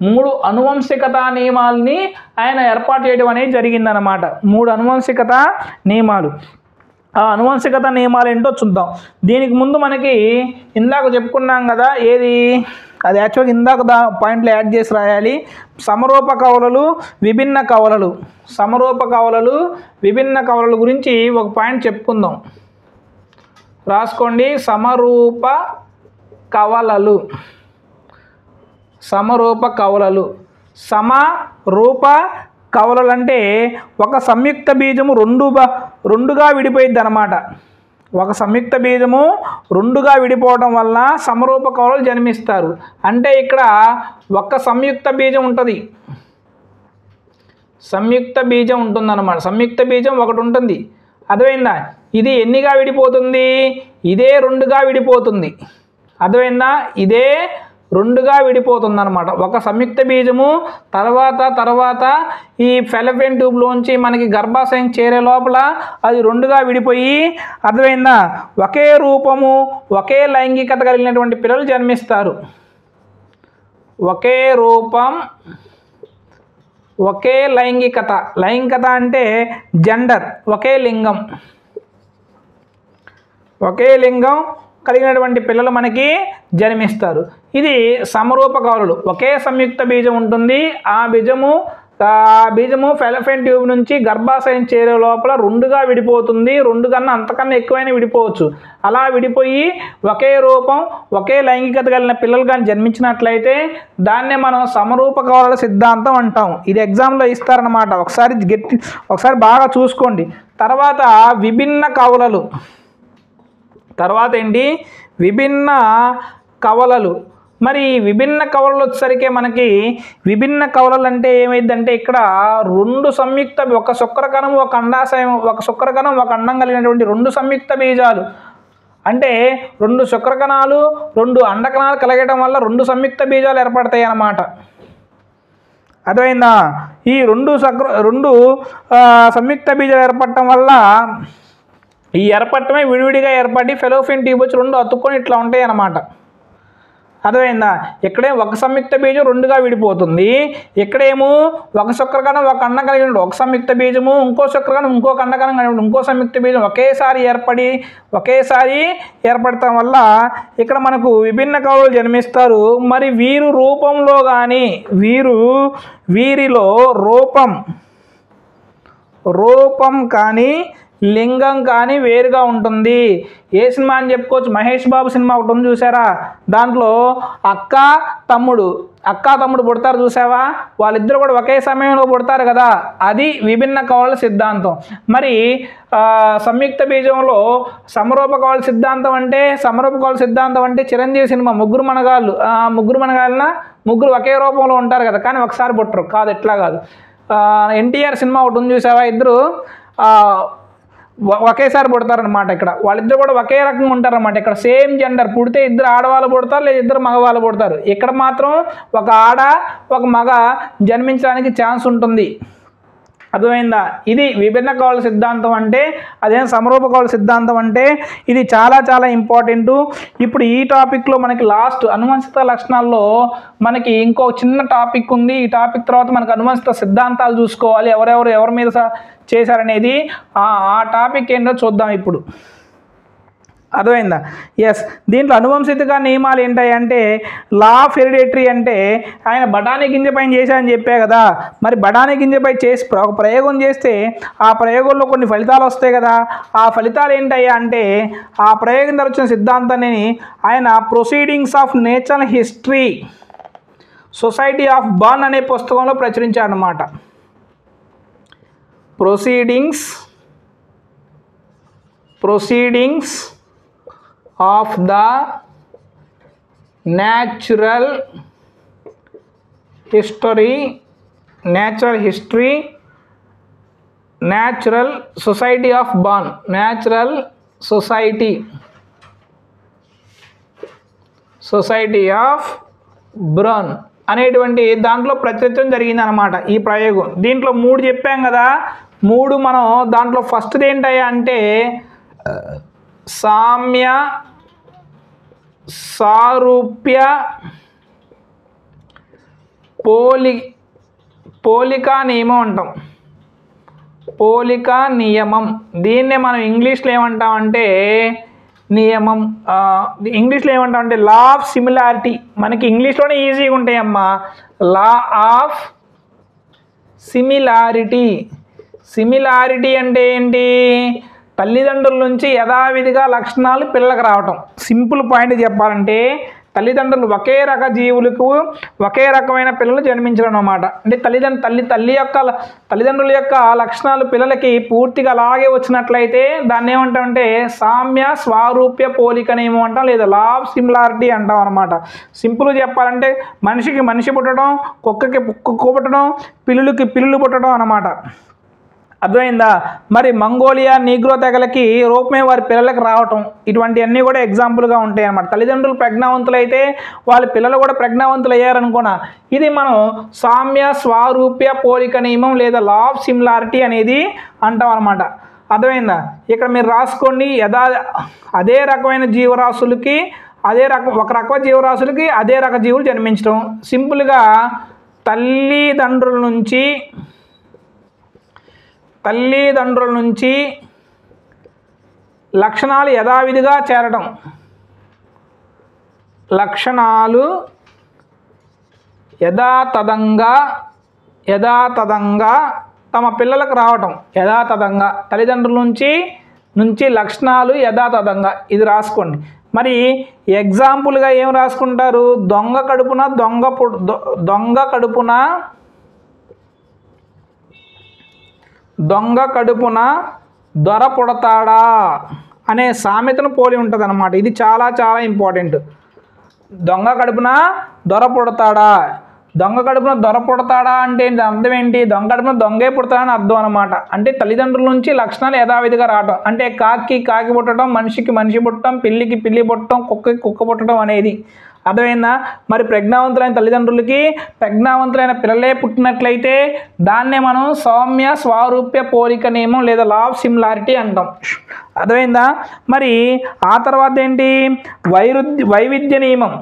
3 అనువంశికతా నియమాలని ఆయన ఏర్పాటు చేయడం అనేది జరిగిందనమాట. 3 అనువంశికతా నియమాలు. ఆ అనువంశికత నియమాలు ఏంటో చూద్దాం. దీనికి ముందు మనకి ఇందాక చెప్పుకున్నాం కదా, ఏది అది యాక్చువల్గా ఇందాక పాయింట్లు యాడ్ చేసి రాయాలి. సమరూప కవలలు, విభిన్న కవలలు. విభిన్న కవలల గురించి ఒక పాయింట్ చెప్పుకుందాం. రాసుకోండి. సమరూప కవలలు. సమరూప కవలలు అంటే ఒక సంయుక్త బీజము రెండుగా విడిపోయిద్ది అనమాట. ఒక సంయుక్త బీజము రెండుగా విడిపోవడం వల్ల సమరూప కవలలు జన్మిస్తారు. అంటే ఇక్కడ ఒక సంయుక్త బీజం ఉంటుంది, సంయుక్త బీజం ఉంటుందన్నమాట. సంయుక్త బీజం ఒకటి ఉంటుంది, అర్థమైందా? ఇది ఎన్నిగా విడిపోతుంది? ఇదే రెండుగా విడిపోతుంది, అర్థమైందా? ఇదే రెండుగా విడిపోతుంది అనమాట. ఒక సంయుక్త బీజము తర్వాత ఈ ఫెలోపియన్ ట్యూబ్లోంచి మనకి గర్భాశయం చేరే లోపల అది రెండుగా విడిపోయి, అర్థమైందా, ఒకే రూపము ఒకే లైంగికత కలిగినటువంటి పిల్లలు జన్మిస్తారు. ఒకే రూపం ఒకే లైంగికత, లైంగికత అంటే జెండర్, ఒకే లింగం, ఒకే లింగం కలిగినటువంటి పిల్లలు మనకి జన్మిస్తారు. ఇది సమరూప కవలలు. ఒకే సంయుక్త బీజం ఉంటుంది, ఆ బీజము ఫెలోపియన్ ట్యూబ్ నుంచి గర్భాశయం చేరే లోపల రెండుగా విడిపోతుంది. రెండు కన్నా అంతకన్నా ఎక్కువైనా విడిపోవచ్చు. అలా విడిపోయి ఒకే రూపం ఒకే లైంగికత కలిగిన పిల్లలు కానీ జన్మించినట్లయితే దాన్నే మనం సమరూప కవలల సిద్ధాంతం అంటాం. ఇది ఎగ్జామ్లో ఇస్తారనమాట, ఒకసారి బాగా చూసుకోండి. తర్వాత విభిన్న కవలలు, తర్వాత ఏంటి? విభిన్న కవలలు. మరి విభిన్న కవలలు వచ్చేసరికి మనకి విభిన్న కవలలు అంటే ఏమైందంటే ఇక్కడ రెండు సంయుక్త, ఒక శుక్రకణం ఒక అండాశయం, ఒక శుక్రకణం ఒక అండం కలిగినటువంటి రెండు సంయుక్త బీజాలు, అంటే రెండు శుక్రకణాలు రెండు అండకణాలు కలగడం వల్ల రెండు సంయుక్త బీజాలు ఏర్పడతాయి అన్నమాట, అర్థమైందా? ఈ రెండు సంయుక్త బీజాలు ఏర్పడటం వల్ల ఈ ఏర్పడటమే విడివిడిగా ఏర్పడి ఫెలోపియన్ ట్యూబ్ వచ్చి రెండు అతుక్కొని ఇట్లా ఉంటాయి అన్నమాట, అర్థమైందా? ఇక్కడే ఒక సంయుక్త బీజం రెండుగా విడిపోతుంది, ఇక్కడేమో ఒక శుక్రకణం ఒక అండం కలిగిన ఒక సంయుక్త బీజము, ఇంకో శుక్రకణం ఇంకొక అండకణం కలిగిన ఇంకో సంయుక్త బీజం ఒకేసారి ఏర్పడటం వల్ల ఇక్కడ మనకు విభిన్న కవలలు జన్మిస్తారు. మరి వీరు రూపంలో కానీ వీరిలో రూపం కానీ లింగం కానీ వేరుగా ఉంటుంది. ఏ సినిమా అని చెప్పుకోవచ్చు? మహేష్ బాబు సినిమా ఒకటి ఉంది చూసారా, దాంట్లో అక్క తమ్ముడు పుడతారు చూసావా, వాళ్ళిద్దరు కూడా ఒకే సమయంలో పుడతారు కదా, అది విభిన్న కవలల సిద్ధాంతం. మరి సంయుక్త బీజంలో సమరూప కవలల సిద్ధాంతం అంటే చిరంజీవి సినిమా ముగ్గురు మనగాళ్ళన ముగ్గురు ఒకే రూపంలో ఉంటారు కదా, కానీ ఒకసారి పుట్టరు కాదు, ఎట్లా కాదు. ఎన్టీఆర్ సినిమా ఒకటి ఉంది చూసావా, ఇద్దరు ఒకేసారి పుడతారనమాట. ఇక్కడ వాళ్ళిద్దరు కూడా ఒకే రకంగా ఉంటారనమాట. ఇక్కడ సేమ్ జెండర్, పుడితే ఇద్దరు ఆడవాళ్ళు పుడతారు లేదా ఇద్దరు మగవాళ్ళు పుడతారు. ఇక్కడ మాత్రం ఒక ఆడ ఒక మగ జన్మించడానికి ఛాన్స్ ఉంటుంది, అర్థమైందా? ఇది విభిన్న కవలల సిద్ధాంతం అంటే, అదేం సమరూప కవలల సిద్ధాంతం అంటే ఇది చాలా చాలా ఇంపార్టెంట్. ఇప్పుడు ఈ టాపిక్లో మనకి లాస్ట్ అనువంశిక లక్షణాల్లో మనకి ఇంకో చిన్న టాపిక్ ఉంది. ఈ టాపిక్ తర్వాత మనకు అనువంశిక సిద్ధాంతాలు చూసుకోవాలి, ఎవరి మీద చేశారనేది. ఆ టాపిక్ ఏంటో చూద్దాం ఇప్పుడు, అర్థమైందా? ఎస్, దీంట్లో అనువంశిక నియమాలు ఏంటంటే లా ఆఫ్ హెరిడిటరీ అంటే ఆయన బఠానీ గింజ పైన చేశారని చెప్పే కదా, మరి బఠానీ గింజపై ఒక ప్రయోగం చేస్తే ఆ ప్రయోగంలో కొన్ని ఫలితాలు వస్తాయి కదా, ఆ ఫలితాలు ఏంటయ్యా అంటే ఆ ప్రయోగం ద్వారా వచ్చిన సిద్ధాంతాన్ని ఆయన proceedings of natural history society of Brunn అనే పుస్తకంలో ప్రచురించాడనమాట. Proceedings of the natural society of Bonn, natural society of Bonn అనేటువంటి దాంట్లో ప్రచురించడం జరిగింది అనమాట ఈ ప్రయోగం. దీంట్లో 3 చెప్పాం కదా, 3 మనం దాంట్లో ఫస్ట్ది ఏంటయ్యా అంటే సారూప్య పోలికా నియమం అంటాం. పోలికా నియమం, దీన్నే మనం ఇంగ్లీష్లో ఏమంటామంటే లా ఆఫ్ సిమిలారిటీ. మనకి ఇంగ్లీష్లోనే ఈజీగా ఉంటాయమ్మా. లా ఆఫ్ సిమిలారిటీ అంటే ఏంటి? తల్లిదండ్రుల నుంచి యథావిధిగా లక్షణాలు పిల్లలకు రావటం. సింపుల్ పాయింట్ చెప్పాలంటే తల్లిదండ్రులు ఒకే రక జీవులకు ఒకే రకమైన పిల్లలు జన్మించడం అన్నమాట. అంటే తల్లిదండ్రుల యొక్క లక్షణాలు పిల్లలకి పూర్తిగా అలాగే వచ్చినట్లయితే దాన్ని ఏమంటామంటే సామ్య స్వారూప్య పోలిక అని ఏమంటాం, లేదా లా ఆఫ్ సిమిలారిటీ అంటాం అనమాట. సింపుల్గా చెప్పాలంటే మనిషికి మనిషి పుట్టడం, కుక్కకి కుక్క పుట్టడం, పిల్లులకి పిల్లులు పుట్టడం అన్నమాట. అర్థమైందా? మరి మంగోలియా నీగ్రో తెగలకి రూపమే వారి పిల్లలకి రావటం, ఇటువంటివన్నీ కూడా ఎగ్జాంపుల్గా ఉంటాయి అన్నమాట. తల్లిదండ్రులు ప్రజ్ఞావంతులైతే వాళ్ళ పిల్లలు కూడా ప్రజ్ఞావంతులు అయ్యారనుకున్నా, ఇది మనం సామ్య స్వారూప్య పోలిక నియమం లేదా లా ఆఫ్ సిమిలారిటీ అనేది అంటాం అనమాట. అర్థమైందా? ఇక్కడ మీరు రాసుకోండి. అదే రకమైన జీవరాశులకి ఒక రకమైన జీవరాశులకి అదే రక జీవులు జన్మించడం. సింపుల్గా తల్లిదండ్రుల నుంచి లక్షణాలు యథావిధిగా చేరటం, లక్షణాలు యథాతథంగా తమ పిల్లలకు రావటం, యథాతథంగా తల్లిదండ్రుల నుంచి లక్షణాలు యథాతథంగా, ఇది రాసుకోండి. మరి ఎగ్జాంపుల్గా ఏం రాసుకుంటారు? దొంగ కడుపున దొర పుడతాడా అనే సామెతను పోలి ఉంటుంది అన్నమాట. ఇది చాలా చాలా ఇంపార్టెంట్. దొంగ కడుపున దొర పుడతాడా అంటే అర్థం ఏంటి? దొంగ కడుపున దొంగే పుడతాడని అర్థం అనమాట. అంటే తల్లిదండ్రుల నుంచి లక్షణాలు యథావిధిగా రావటం, అంటే కాకి పుట్టడం, మనిషికి మనిషి పుట్టడం, పిల్లికి పిల్లి పుట్టడం, కుక్కకి కుక్క పుట్టడం అనేది. అర్థమైందా? మరి ప్రజ్ఞావంతులైన తల్లిదండ్రులకి ప్రజ్ఞావంతులైన పిల్లలే పుట్టినట్లయితే దాన్నే మనం సౌమ్య స్వారూప్య పోలిక నియమం లేదా లా ఆఫ్ సిమిలారిటీ అంటాం. అర్థమైందా? మరి ఆ తర్వాత ఏంటి? వైవిధ్య నియమం.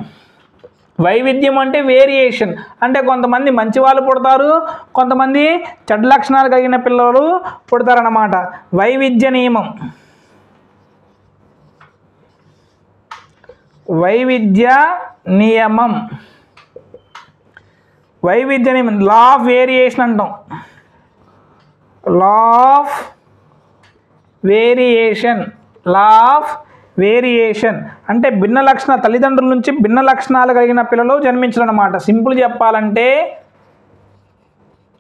వైవిధ్యం అంటే వేరియేషన్, అంటే కొంతమంది మంచి వాళ్ళు పుడతారు, కొంతమంది చెడ్డ లక్షణాలు కలిగిన పిల్లలు పుడతారన్నమాట. వైవిధ్య నియమం లా ఆఫ్ వేరియేషన్ అంటాం. లా ఆఫ్ వేరియేషన్ అంటే భిన్న లక్షణాలు, తల్లిదండ్రుల నుంచి భిన్న లక్షణాలు కలిగిన పిల్లలు జన్మించడం అన్నమాట. సింపుల్ చెప్పాలంటే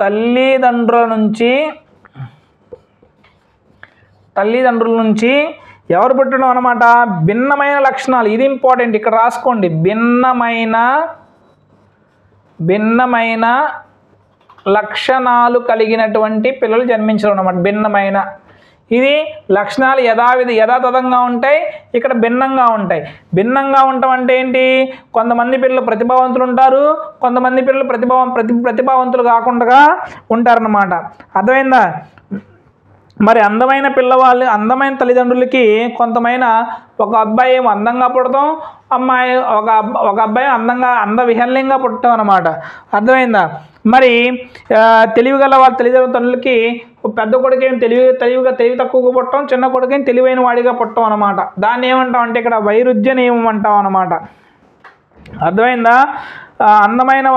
తల్లిదండ్రుల నుంచి ఎవరు పుట్టడం అన్నమాట? భిన్నమైన లక్షణాలు. ఇది ఇంపార్టెంట్, ఇక్కడ రాసుకోండి. భిన్నమైన లక్షణాలు కలిగినటువంటి పిల్లలు జన్మించడం అన్నమాట. భిన్నమైన, ఇది లక్షణాలు యథాతథంగా ఉంటాయి, ఇక్కడ భిన్నంగా ఉంటాయి. భిన్నంగా ఉండటం అంటే ఏంటి? కొంతమంది పిల్లలు ప్రతిభావంతులు ఉంటారు, కొంతమంది పిల్లలు ప్రతిభావంతులు కాకుండా ఉంటారన్నమాట. అర్థమైందా? మరి అందమైన తల్లిదండ్రులకి ఒక అబ్బాయి ఏమో అందంగా పుడతాం, ఒక అబ్బాయి అందవిహీనంగా పుట్టడం అన్నమాట. అర్థమైందా? మరి తెలివిగల వాళ్ళ తల్లిదండ్రులకి పెద్ద కొడుకేం తెలివి తక్కువగా పుట్టడం, చిన్న కొడుకేం తెలివైన వాడిగా పుట్టడం అన్నమాట. దాన్ని ఏమంటాం అంటే ఇక్కడ వైరుధ్య నియమం అంటాం అన్నమాట. అర్థమైందా? అందమైన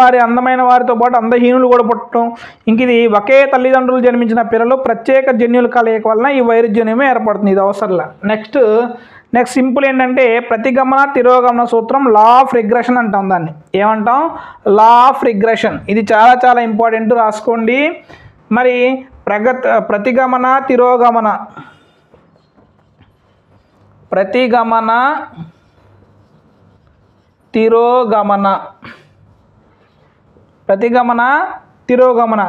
వారితో పాటు అందహీనులు కూడా పుట్టడం. ఇంక ఇది ఒకే తల్లిదండ్రులు జన్మించిన పిల్లలు ప్రత్యేక జన్యుల కలయిక వలన ఈ వైరుధ్య నియమం ఏర్పడుతుంది. ఇది అవసరంలా. నెక్స్ట్ సింపుల్ ఏంటంటే ప్రతిగమన తిరోగమన సూత్రం, లా ఆఫ్ రిగ్రెషన్ అంటాం. దాన్ని ఏమంటాం? Law of regression. ఇది చాలా చాలా ఇంపార్టెంట్, రాసుకోండి. మరి ప్రతిగమన తిరోగమన తిరోగమన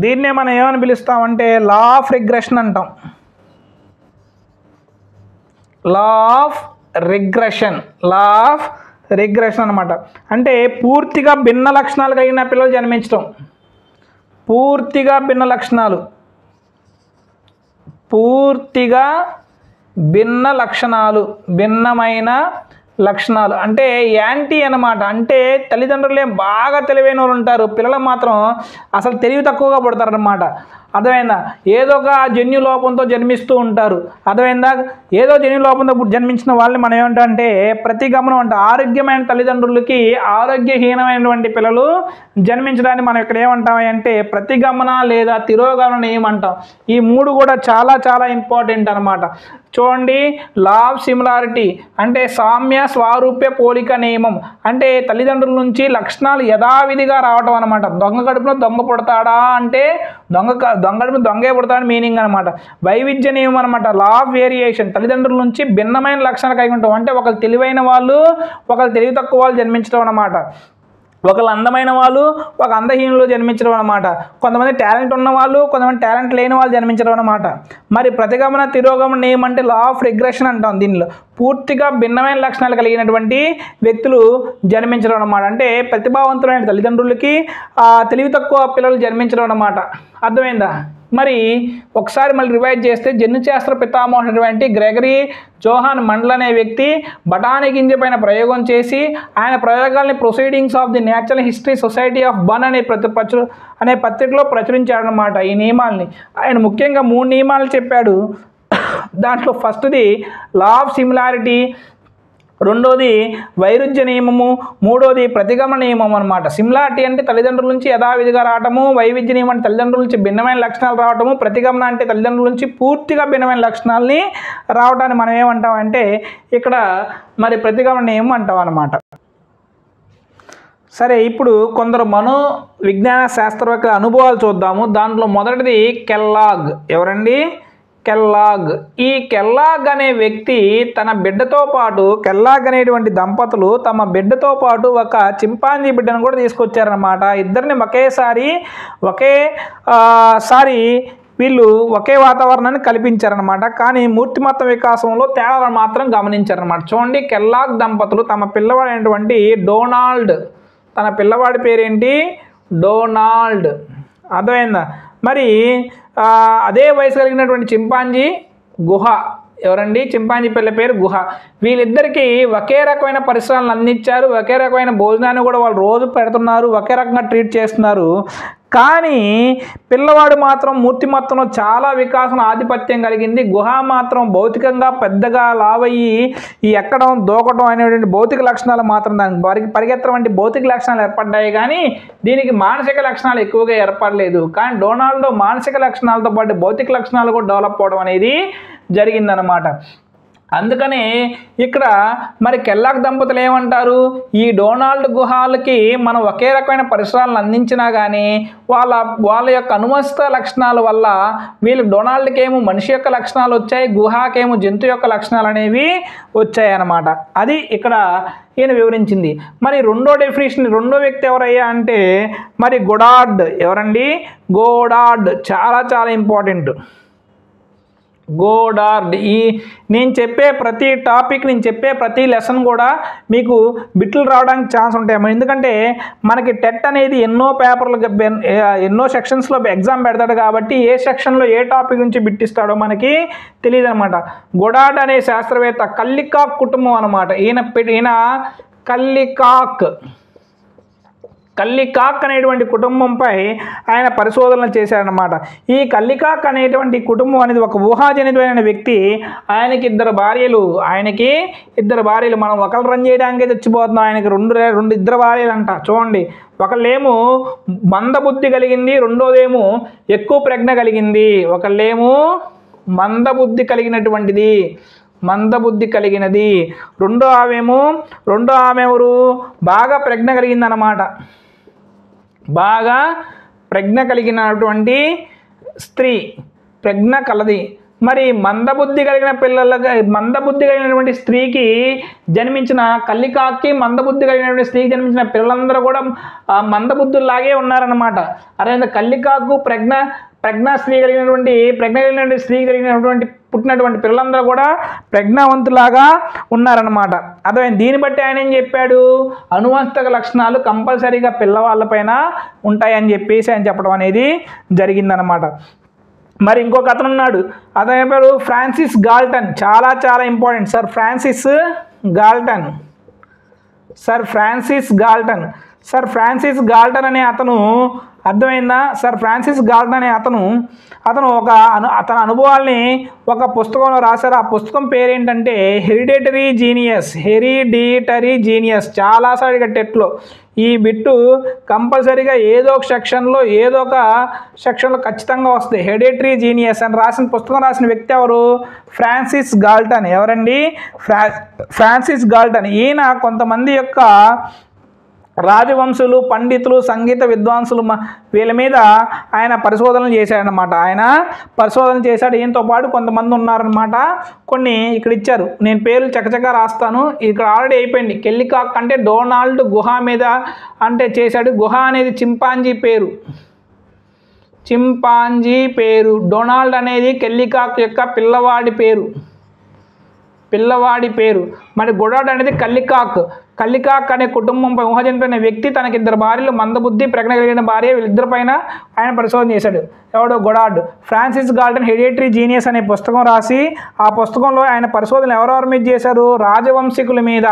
దీన్నే మనం ఏమని పిలుస్తామంటే లా ఆఫ్ రిగ్రెషన్ అంటాం. లా ఆఫ్ రిగ్రెషన్ అన్నమాట. అంటే పూర్తిగా భిన్న లక్షణాలు కలిగిన పిల్లలు జన్మించడం. భిన్నమైన లక్షణాలు అంటే యాంటీ అన్నమాట. అంటే తల్లిదండ్రులే బాగా తెలివైన వాళ్ళు ఉంటారు, పిల్లలు మాత్రం అసలు తెలివి తక్కువగా పుడతారన్నమాట. అర్థమైందా? ఏదో ఒక జన్యు లోపంతో జన్మిస్తూ ఉంటారు. అర్థమైందా? ఏదో జన్యు లోపంతో జన్మించిన వాళ్ళని మనం ఏమంటే ప్రతిగమనం అంటే ఆరోగ్యమైన తల్లిదండ్రులకి ఆరోగ్యహీనమైనటువంటి పిల్లలు జన్మించడాన్ని మనం ఇక్కడ ఏమంటాం అంటే ప్రతిగమన లేదా తిరోగమన ఏమంటాం. ఈ మూడు కూడా చాలా చాలా ఇంపార్టెంట్ అనమాట. చూడండి, లా ఆఫ్ సిమిలారిటీ అంటే సామ్య స్వారూప్య పోలిక నియమం అంటే తల్లిదండ్రుల నుంచి లక్షణాలు యథావిధిగా రావటం అనమాట. దొంగ కడుపులో దొంగ పుడతాడా అంటే దొంగ కడుపులో దొంగే పుడతాడని మీనింగ్ అనమాట. వైవిధ్య నియమం అనమాట. లా ఆఫ్ వేరియేషన్ తల్లిదండ్రుల నుంచి భిన్నమైన లక్షణాలు కలిగి ఉంటాం. అంటే ఒకరు తెలివైన వాళ్ళు ఒకరు తెలివి తక్కువ వాళ్ళు జన్మించడం అనమాట. ఒకళ్ళు అందమైన వాళ్ళు ఒక అందహీనులు జన్మించడం అనమాట. కొంతమంది టాలెంట్ ఉన్న వాళ్ళు కొంతమంది టాలెంట్ లేని వాళ్ళు జన్మించడం అనమాట. మరి ప్రతిగమన తిరోగమన నియమం అంటే లా ఆఫ్ రిగ్రెషన్ అంటాం. దీనిలో పూర్తిగా భిన్నమైన లక్షణాలు కలిగినటువంటి వ్యక్తులు జన్మించడం అనమాట. అంటే ప్రతిభావంతులైన తల్లిదండ్రులకి తెలివి తక్కువ పిల్లలు జన్మించడం అనమాట. అర్థమైందా? మరి ఒకసారి మళ్ళీ రివైజ్ చేస్తే జన్యుశాస్త్ర పితామహుడైనటువంటి గ్రెగరీ జోహాన్ మండల్ అనే వ్యక్తి బఠానీ గింజ పైన ప్రయోగం చేసి ఆయన ప్రయోగాల్ని proceedings of the natural history society of Brunn అనే పత్రికలో ప్రచురించాడనమాట. ఈ నియమాల్ని ఆయన ముఖ్యంగా 3 నియమాలు చెప్పాడు. దాంట్లో ఫస్ట్ది లా ఆఫ్ సిమిలారిటీ, రెండోది వైరుధ్య నియమము, మూడోది ప్రతిగమన నియమం అనమాట. సిమిలారిటీ అంటే తల్లిదండ్రుల నుంచి యథావిధిగా రావటము, వైవిధ్య నియమం అంటే తల్లిదండ్రుల నుంచి భిన్నమైన లక్షణాలు రావటము, ప్రతిగమన అంటే తల్లిదండ్రుల నుంచి పూర్తిగా భిన్నమైన లక్షణాలని రావటాన్ని మనం ఏమంటామంటే ఇక్కడ మరి ప్రతిగమన నియమం అంటాం అన్నమాట. సరే, ఇప్పుడు కొందరు మనో విజ్ఞాన శాస్త్రవేత్తల అనుభవాలు చూద్దాము. దాంట్లో మొదటిది కెల్లాగ్. ఎవరండి? కెల్లాగ్. ఈ కెల్లాగ్ అనే వ్యక్తి తన బిడ్డతో పాటు కెల్లాగ్ అనేటువంటి దంపతులు తమ బిడ్డతో పాటు ఒక చింపాంజీ బిడ్డను కూడా తీసుకొచ్చారనమాట. ఇద్దరిని ఒకేసారి వీళ్ళు ఒకే వాతావరణాన్ని కల్పించారనమాట. కానీ మూర్తిమత్వ వికాసంలో తేడాలను మాత్రం గమనించారనమాట. చూడండి, కెల్లాగ్ దంపతులు తమ పిల్లవాడైనటువంటి డొనాల్డ్, తన పిల్లవాడి పేరేంటి? డొనాల్డ్. అర్థమైందా? మరి అదే వయసు కలిగినటువంటి చింపాంజీ గుహ. ఎవరండి? చింపాంజీ పిల్ల పేరు గుహ. వీళ్ళిద్దరికీ ఒకే రకమైన పరిసరాలను అందించారు, ఒకే రకమైన భోజనాన్ని కూడా వాళ్ళు రోజు పెడుతున్నారు, ఒకే రకంగా ట్రీట్ చేస్తున్నారు. కానీ పిల్లవాడు మాత్రం మూర్తిమత్వంలో చాలా వికాసం ఆధిపత్యం కలిగింది. గుహ మాత్రం భౌతికంగా పెద్దగా లావయ్యి ఈ ఎక్కడం దూకడం అనేటువంటి భౌతిక లక్షణాలు మాత్రం దానికి పరిగెత్తడం వంటి భౌతిక లక్షణాలు ఏర్పడ్డాయి. కానీ దీనికి మానసిక లక్షణాలు ఎక్కువగా ఏర్పడలేదు. కానీ డొనాల్డ్ మానసిక లక్షణాలతో పాటు భౌతిక లక్షణాలు కూడా డెవలప్ అవడం అనేది జరిగిందనమాట. అందుకనే ఇక్కడ మరి కెల్లాగ్ దంపతులు ఏమంటారు? ఈ డొనాల్డ్ గుహాలకి మనం ఒకే రకమైన పరిసరాలను అందించినా కానీ వాళ్ళ యొక్క అనువంశిక లక్షణాల వల్ల వీళ్ళు డొనాల్డ్కి ఏమో మనిషి యొక్క లక్షణాలు వచ్చాయి, గుహాకేమో జంతు యొక్క లక్షణాలు అనేవి వచ్చాయి అన్నమాట. అది ఇక్కడ ఈయన వివరించింది. మరి రెండో డెఫినేషన్, రెండో వ్యక్తి ఎవరయ్యా అంటే మరి గోడార్డ్. ఎవరండి? గోడార్డ్. చాలా చాలా ఇంపార్టెంట్. గోడార్డ్. నేను చెప్పే ప్రతి టాపిక్, నేను చెప్పే ప్రతి లెసన్ కూడా మీకు బిట్లు రావడానికి ఛాన్స్ ఉంటాయి. ఎందుకంటే మనకి టెట్ అనేది ఎన్నో పేపర్లు ఎన్నో సెక్షన్స్లో ఎగ్జామ్ పెడతాడు కాబట్టి ఏ సెక్షన్లో ఏ టాపిక్ నుంచి బిట్టిస్తాడో మనకి తెలియదు అనమాట. గోడార్డ్ అనే శాస్త్రవేత్త కల్లికాక్ కుటుంబం అనమాట. ఈయన కల్లికాక్ అనేటువంటి కుటుంబంపై ఆయన పరిశోధనలు చేశారనమాట. ఈ కల్లికాక్ అనేటువంటి కుటుంబం అనేది ఒక ఊహాజనితమైన వ్యక్తి. ఆయనకి ఇద్దరు భార్యలు. మనం ఒకళ్ళు రన్ చేయడానికే చచ్చిపోతున్నాం. ఆయనకి ఇద్దరు భార్యలు అంట. చూడండి, ఒకళ్ళేమో మందబుద్ధి కలిగింది, రెండోదేమో ఎక్కువ ప్రజ్ఞ కలిగింది. ఒకళ్ళేమో మందబుద్ధి కలిగినది, రెండో ఆమె ఎవరు? బాగా ప్రజ్ఞ కలిగిందన్నమాట. బాగా ప్రజ్ఞ కలిగినటువంటి స్త్రీ, ప్రజ్ఞ కలది. మరి మందబుద్ధి కలిగినటువంటి స్త్రీకి జన్మించిన కల్లికాక్కి మందబుద్ధి కలిగినటువంటి స్త్రీకి జన్మించిన పిల్లలందరూ కూడా మందబుద్ధుల్లాగే ఉన్నారన్నమాట. అదే కల్లికాకు ప్రజ్ఞ స్త్రీ కలిగినటువంటి పుట్టినటువంటి పిల్లలందరూ కూడా ప్రజ్ఞావంతులాగా ఉన్నారన్నమాట. అర్థమైంది. దీన్ని బట్టి ఆయన ఏం చెప్పాడు? అనువంశిక లక్షణాలు కంపల్సరీగా పిల్లవాళ్ళపైన ఉంటాయని చెప్పేసి ఆయన చెప్పడం అనేది జరిగిందనమాట. మరి ఇంకొక అతను ఉన్నాడు, అతని పేరు ఫ్రాన్సిస్ గాల్టన్. చాలా చాలా important. Sir Francis Galton. Sir Francis Galton అనే అతను, అర్థమైందా? సర్ ఫ్రాన్సిస్ గాల్టన్ అనే అతను తన అనుభవాల్ని ఒక పుస్తకంలో రాశారు. ఆ పుస్తకం పేరేంటంటే హెరిడిటరీ జీనియస్. చాలాసార్లు ఇక టెట్లో ఈ బిట్టు కంపల్సరీగా ఏదో ఒక సెక్షన్లో ఖచ్చితంగా వస్తుంది. హెరిడిటరీ జీనియస్ అని పుస్తకం రాసిన వ్యక్తి ఎవరు? Francis Galton. ఎవరండి? Francis Galton. ఈయన కొంతమంది యొక్క రాజవంశులు, పండితులు, సంగీత విద్వాంసులు వీళ్ళ మీద ఆయన పరిశోధనలు చేశాడనమాట. ఈయనతో పాటు కొంతమంది ఉన్నారనమాట. కొన్ని ఇక్కడ ఇచ్చారు, నేను పేర్లు చకచకా రాస్తాను. ఇక్కడ ఆల్రెడీ అయిపోయింది. కెల్లికాక్ అంటే డొనాల్డ్ గుహ మీద అంటే చేశాడు. గుహ అనేది చింపాంజీ పేరు. డొనాల్డ్ అనేది కెల్లికాక్ యొక్క పిల్లవాడి పేరు. మరి గొడాడ్ అనేది కల్లికాక్ అనే కుటుంబంపై ఊహజనిపోయిన వ్యక్తి తనకి 2 భార్యలు, మందబుద్ధి, ప్రజ్ఞ కలిగిన భార్య, వీళ్ళిద్దరిపైన ఆయన పరిశోధన చేశాడు. ఎవడో? గొడాడ్. ఫ్రాన్సిస్ గాల్టన్ హెరిడిటరీ జీనియస్ అనే పుస్తకం రాసి ఆ పుస్తకంలో ఆయన పరిశోధన ఎవరెవరి మీద చేశారు? రాజవంశీకుల మీద.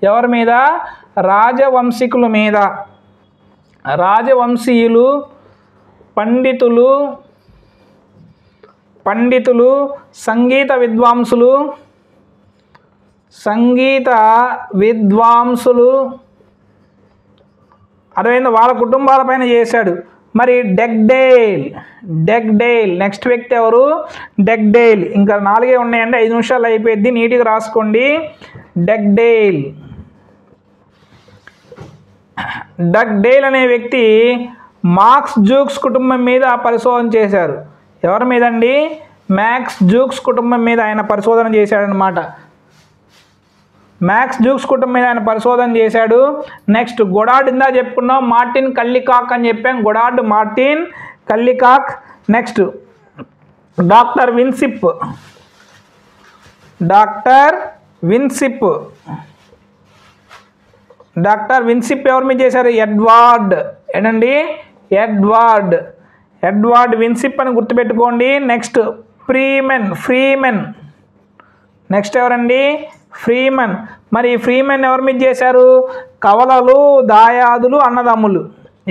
ఎవరి మీద? రాజవంశీకుల మీద. రాజవంశీయులు, పండితులు, సంగీత విద్వాంసులు అర్థమైంది, వాళ్ళ కుటుంబాలపైన చేశాడు. మరి డగ్డేల్. నెక్స్ట్ వ్యక్తి ఎవరు? డగ్డేల్. ఇంకా 4 ఉన్నాయండి, 5 నిమిషాలు అయిపోయింది, నీట్గా రాసుకోండి. డగ్డేల్ అనే వ్యక్తి మార్క్స్ జూక్స్ కుటుంబం మీద పరిశోధన చేశారు. ఎవరి మీద అండి? మ్యాక్స్ జూక్స్ కుటుంబం మీద ఆయన పరిశోధన చేశాడనమాట. నెక్స్ట్ గొడాడ్, ఇందా చెప్పుకున్నాం. మార్టిన్ కల్లికాక్ అని చెప్పాం. Goddard, Martin Kallikak. Next doctor Winship ఎవరి మీద చేశారు? ఎడ్వర్డ్ విన్సిప్ అని గుర్తుపెట్టుకోండి. Next Freeman. నెక్స్ట్ ఎవరండి? ఫ్రీమన్. మరి ఫ్రీమన్ ఎవరి మీద చేశారు? కవలలు, దాయాదులు, అన్నదమ్ములు.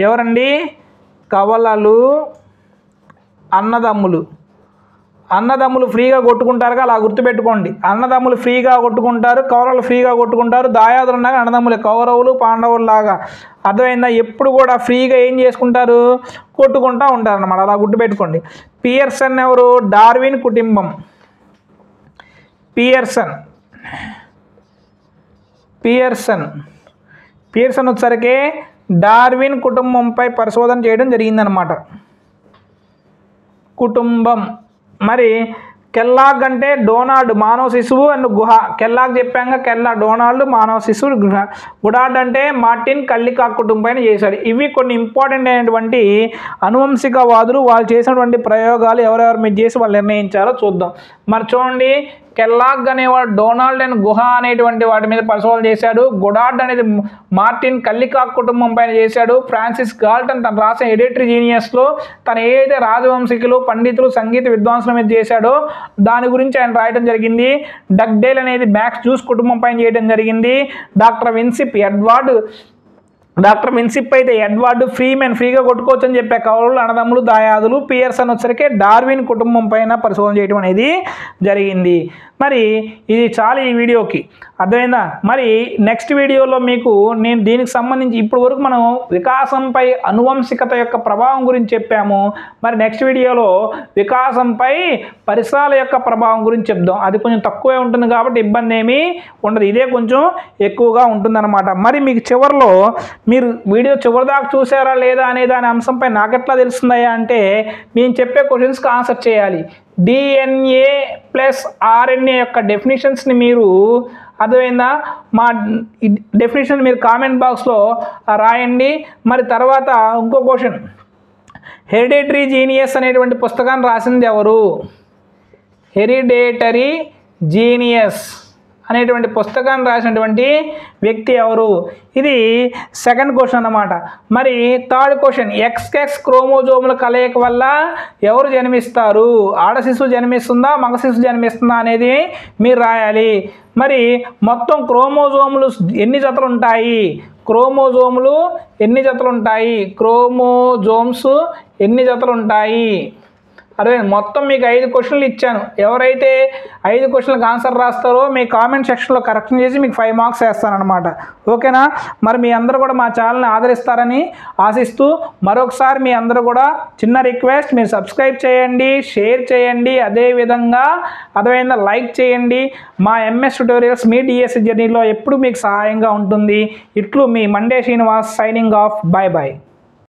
ఎవరండి? కవలలు, అన్నదమ్ములు ఫ్రీగా కొట్టుకుంటారుగా, అలా గుర్తుపెట్టుకోండి. అన్నదమ్ములు ఫ్రీగా కొట్టుకుంటారు, కౌరవులు ఫ్రీగా కొట్టుకుంటారు. దాయాదులు ఉన్నాక అన్నదమ్ములు, కౌరవులు పాండవులు లాగా. అర్థమైందా? ఎప్పుడు కూడా ఫ్రీగా ఏం చేసుకుంటారు? కొట్టుకుంటూ ఉంటారు అన్నమాట. అలా గుర్తుపెట్టుకోండి. పియర్సన్ ఎవరు? డార్విన్ కుటుంబం. పియర్సన్ వచ్చేసరికి డార్విన్ కుటుంబంపై పరిశోధన చేయడం జరిగిందనమాట. కుటుంబం. మరి కెల్లాగ్ అంటే డొనాల్డ్, మానవ శిశువు అండ్ గుహ. కెల్లాగ్ చెప్పాక డొనాల్డ్, మానవ శిశువు, గుహ. గుడాడ్ అంటే మార్టిన్ కల్లికాక్ కుటుంబం చేశాడు. ఇవి కొన్ని ఇంపార్టెంట్ అయినటువంటి అనువంశికవాదులు వాళ్ళు చేసినటువంటి ప్రయోగాలు ఎవరెవరి మీద చేసి వాళ్ళు నిర్ణయించారో చూద్దాం. మరి చూడండి, కెల్లాగ్ అనేవాడు డొనాల్డ్ అండ్ గుహ అనేటువంటి వాటి మీద పరిశోధన చేశాడు. గొడాడ్ అనేది మార్టిన్ కల్లికాక్ కుటుంబం పైన చేశాడు. ఫ్రాన్సిస్ గాల్టన్ తను రాసిన హెరిడిటరీ జీనియస్లో తను ఏదైతే రాజవంశీకులు, పండితులు, సంగీత విద్వాంసుల మీద చేశాడో దాని గురించి ఆయన రాయడం జరిగింది. డగ్డేల్ అనేది మ్యాక్స్ జూక్స్ కుటుంబం పైన చేయడం జరిగింది. డాక్టర్ విన్సిప్ అయితే ఎడ్వర్డ్ ఫ్రీమెన్ ఫ్రీగా కొట్టుకోవచ్చు అని చెప్పే కౌరవులు, అన్నదమ్ములు, దాయాదులు. పియర్సన్ వచ్చరికి డార్విన్ కుటుంబం పైన పరిశోధన చేయడం అనేది జరిగింది. మరి ఇది చాలు ఈ వీడియోకి, అర్థమైందా? మరి నెక్స్ట్ వీడియోలో మీకు నేను దీనికి సంబంధించి ఇప్పటి వరకు మనం వికాసంపై అనువంశికత యొక్క ప్రభావం గురించి చెప్పాము. మరి నెక్స్ట్ వీడియోలో వికాసంపై పరిసరాల యొక్క ప్రభావం గురించి చెప్దాం. అది కొంచెం తక్కువే ఉంటుంది కాబట్టి ఇబ్బంది ఏమీ ఉండదు, ఇదే కొంచెం ఎక్కువగా ఉంటుందన్నమాట. మరి మీకు చివరిలో మీరు వీడియో చివరిదాకా చూసారా లేదా అనే దాని అంశంపై నాకెట్లా తెలుస్తుందయ్యా అంటే నేను చెప్పే క్వశ్చన్స్కి ఆన్సర్ చేయాలి. DNA ప్లస్ RNA యొక్క డెఫినేషన్స్ని మీరు అర్థమైందా? మా డెఫినేషన్ మీరు కామెంట్ బాక్స్లో రాయండి. మరి తర్వాత ఇంకో క్వశ్చన్, హెరిడిటరీ జీనియస్ అనేటువంటి పుస్తకాన్ని రాసింది ఎవరు? హెరిడిటరీ జీనియస్ అనేటువంటి పుస్తకాన్ని రాసినటువంటి వ్యక్తి ఎవరు? ఇది సెకండ్ క్వశ్చన్ అన్నమాట. మరి థర్డ్ క్వశ్చన్, XX క్రోమోజోముల కలయిక వల్ల ఎవరు జన్మిస్తారు? ఆడ శిశువు జన్మిస్తుందా, మగ శిశువు జన్మిస్తుందా అనేది మీరు రాయాలి. మరి మొత్తం క్రోమోజోములు ఎన్ని జతలు ఉంటాయి? క్రోమోజోములు ఎన్ని జతలు ఉంటాయి? క్రోమోజోమ్స్ ఎన్ని జతలు ఉంటాయి? అదే మొత్తం మీకు 5 క్వశ్చన్లు ఇచ్చాను. ఎవరైతే 5 క్వశ్చన్లకు ఆన్సర్ రాస్తారో మీ కామెంట్ సెక్షన్లో కరెక్షన్ చేసి మీకు 5 మార్క్స్ వేస్తానన్నమాట. ఓకేనా? మరి మీ అందరూ కూడా మా ఛానల్ని ఆదరిస్తారని ఆశిస్తూ మరొకసారి మీ అందరూ కూడా చిన్న రిక్వెస్ట్, మీరు సబ్స్క్రైబ్ చేయండి, షేర్ చేయండి, అదేవిధంగా అర్థమైందా లైక్ చేయండి. మా ఎంఎస్ ట్యుటోరియల్స్ మీ డిఎస్సి జర్నీలో ఎప్పుడు మీకు సహాయంగా ఉంటుంది. ఇట్లు మీ Mande Srinivas signing off. Bye bye.